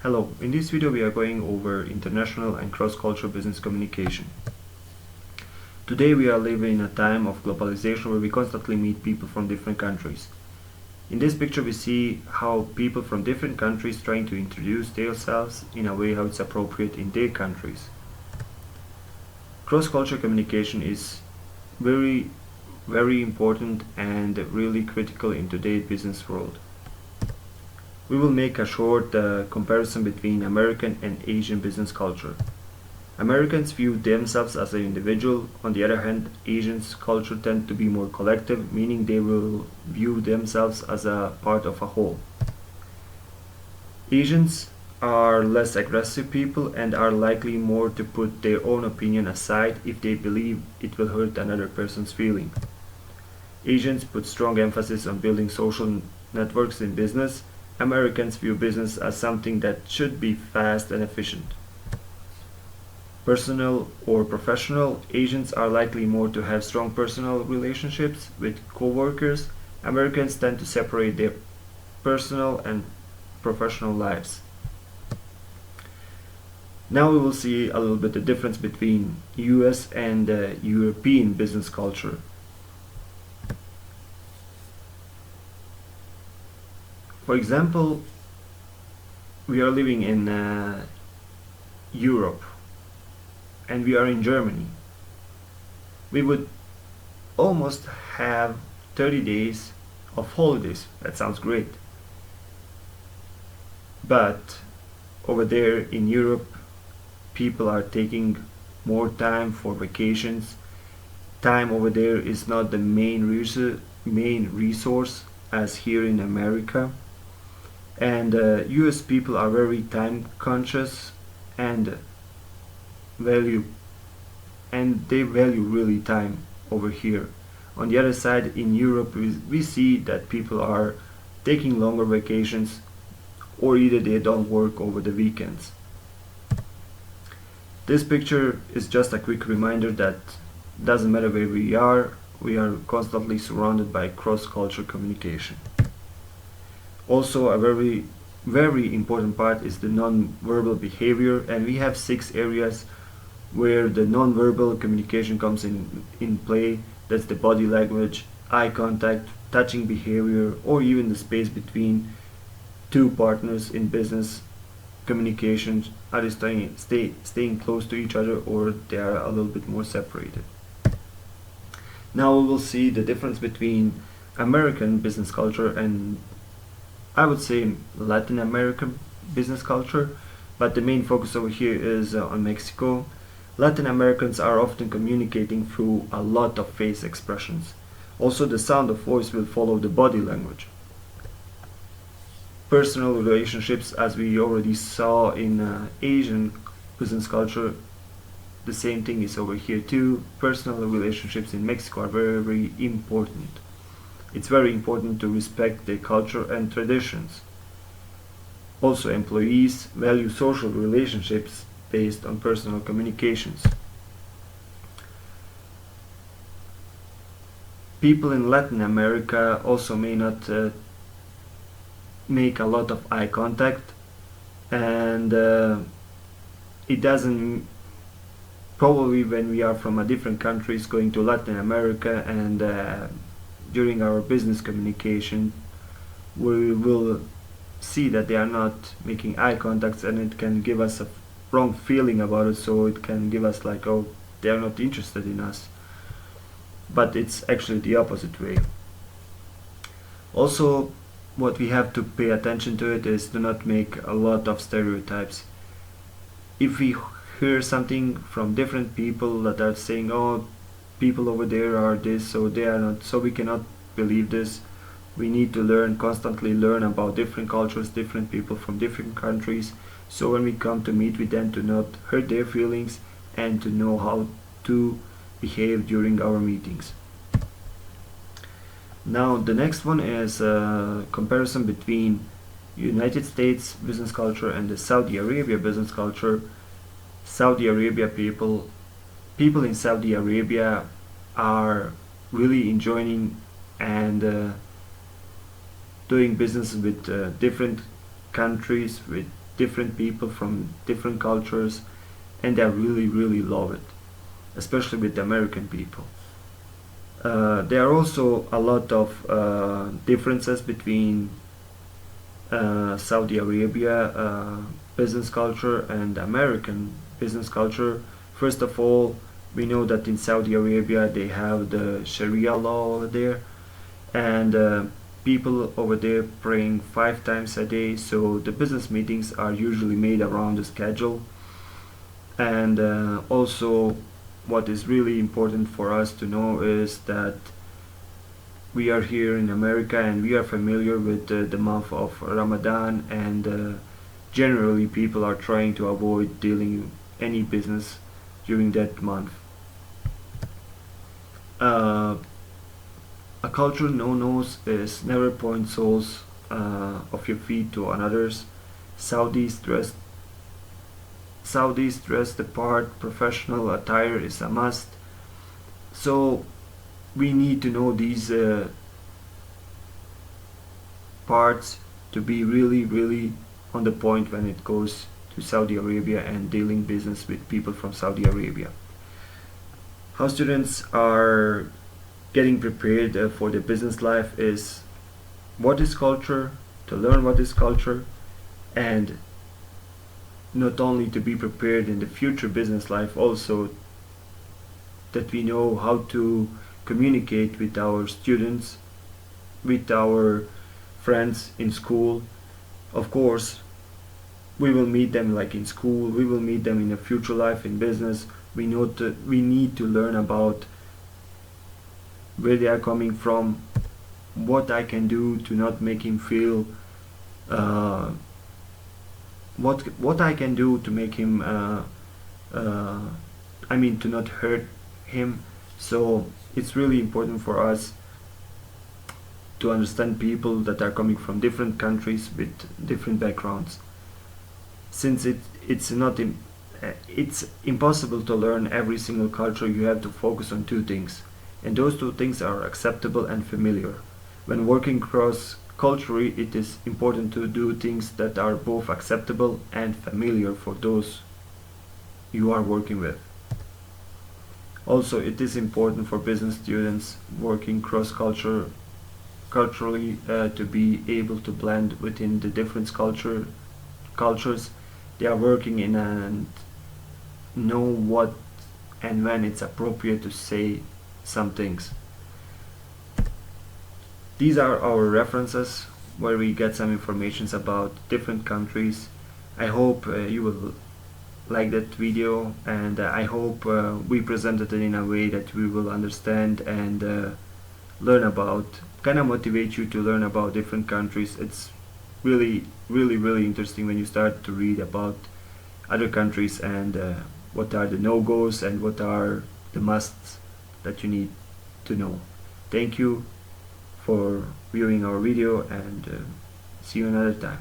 Hello, in this video we are going over international and cross-cultural business communication. Today we are living in a time of globalization where we constantly meet people from different countries. In this picture we see how people from different countries trying to introduce themselves in a way how it's appropriate in their countries. Cross-cultural communication is very important and really critical in today's business world. We will make a short comparison between American and Asian business culture. Americans view themselves as an individual. On the other hand, Asians' culture tend to be more collective, meaning they will view themselves as a part of a whole. Asians are less aggressive people and are likely more to put their own opinion aside if they believe it will hurt another person's feeling. Asians put strong emphasis on building social networks in business. Americans view business as something that should be fast and efficient. Personal or professional, Asians are likely more to have strong personal relationships with co-workers. Americans tend to separate their personal and professional lives. Now we will see a little bit the difference between US and European business culture. For example, we are living in Europe and we are in Germany. We would almost have 30 days of holidays. That sounds great. But over there in Europe, people are taking more time for vacations. Time over there is not the main resource as here in America. And US people are very time conscious and they value really time over here. On the other side, in Europe, we see that people are taking longer vacations, or either they don't work over the weekends. This picture is just a quick reminder that doesn't matter where we are constantly surrounded by cross-cultural communication. Also, a very important part is the non-verbal behavior, and we have 6 areas where the non-verbal communication comes in play. That's the body language, eye contact, touching behavior, or even the space between two partners in business communications. Are they staying close to each other, or they are a little bit more separated? Now we will see the difference between American business culture and I would say Latin American business culture, but the main focus over here is on Mexico. Latin Americans are often communicating through a lot of face expressions. Also, the sound of voice will follow the body language. Personal relationships, as we already saw in Asian business culture, the same thing is over here too. Personal relationships in Mexico are very important. It's very important to respect their culture and traditions. Also, employees value social relationships based on personal communications. People in Latin America also may not make a lot of eye contact, and it doesn't probably when we are from a different countries going to Latin America and during our business communication we will see that they are not making eye contacts, and it can give us a wrong feeling about it, so it can give us like, oh, they are not interested in us, but it's actually the opposite way. Also, what we have to pay attention to it is do not make a lot of stereotypes. If we hear something from different people that are saying, oh, people over there are this, so they are not, so we cannot believe this. We need to constantly learn about different cultures, different people from different countries, so when we come to meet with them, to not hurt their feelings and to know how to behave during our meetings. Now the next one is a comparison between United States business culture and the Saudi Arabia business culture. Saudi Arabia people in Saudi Arabia are really enjoying and doing business with different countries, with different people from different cultures, and I really love it, especially with the American people. There are also a lot of differences between Saudi Arabia business culture and American business culture. First of all, we know that in Saudi Arabia they have the Sharia law over there, and people over there praying 5 times a day, so the business meetings are usually made around the schedule. And also, what is really important for us to know is that we are here in America and we are familiar with the month of Ramadan, and generally people are trying to avoid dealing any business during that month. Uh, a cultural no-nos is never point soles of your feet to another's. Saudis dress Saudis dress the part. Professional attire is a must. So we need to know these parts to be really on the point when it goes to Saudi Arabia and dealing business with people from Saudi Arabia. How students are getting prepared for the business life is what is culture, to learn what is culture, and not only to be prepared in the future business life, also that we know how to communicate with our students, with our friends in school. Of course, we will meet them like in school, we will meet them in a future life in business. We need to learn about where they are coming from, what I can do to not make him feel what I can do to make him to not hurt him. So it's really important for us to understand people that are coming from different countries with different backgrounds, since it's impossible to learn every single culture. You have to focus on two things, and those two things are acceptable and familiar. When working cross culturally, it is important to do things that are both acceptable and familiar for those you are working with. Also, it is important for business students working culturally to be able to blend within the different cultures they are working in, and know what and when it's appropriate to say some things. These are our references where we get some informations about different countries. I hope you will like that video, and I hope we presented it in a way that we will understand and learn about, kind of motivate you to learn about different countries. It's really interesting when you start to read about other countries and what are the no-goes and what are the musts that you need to know. Thank you for viewing our video, and see you another time.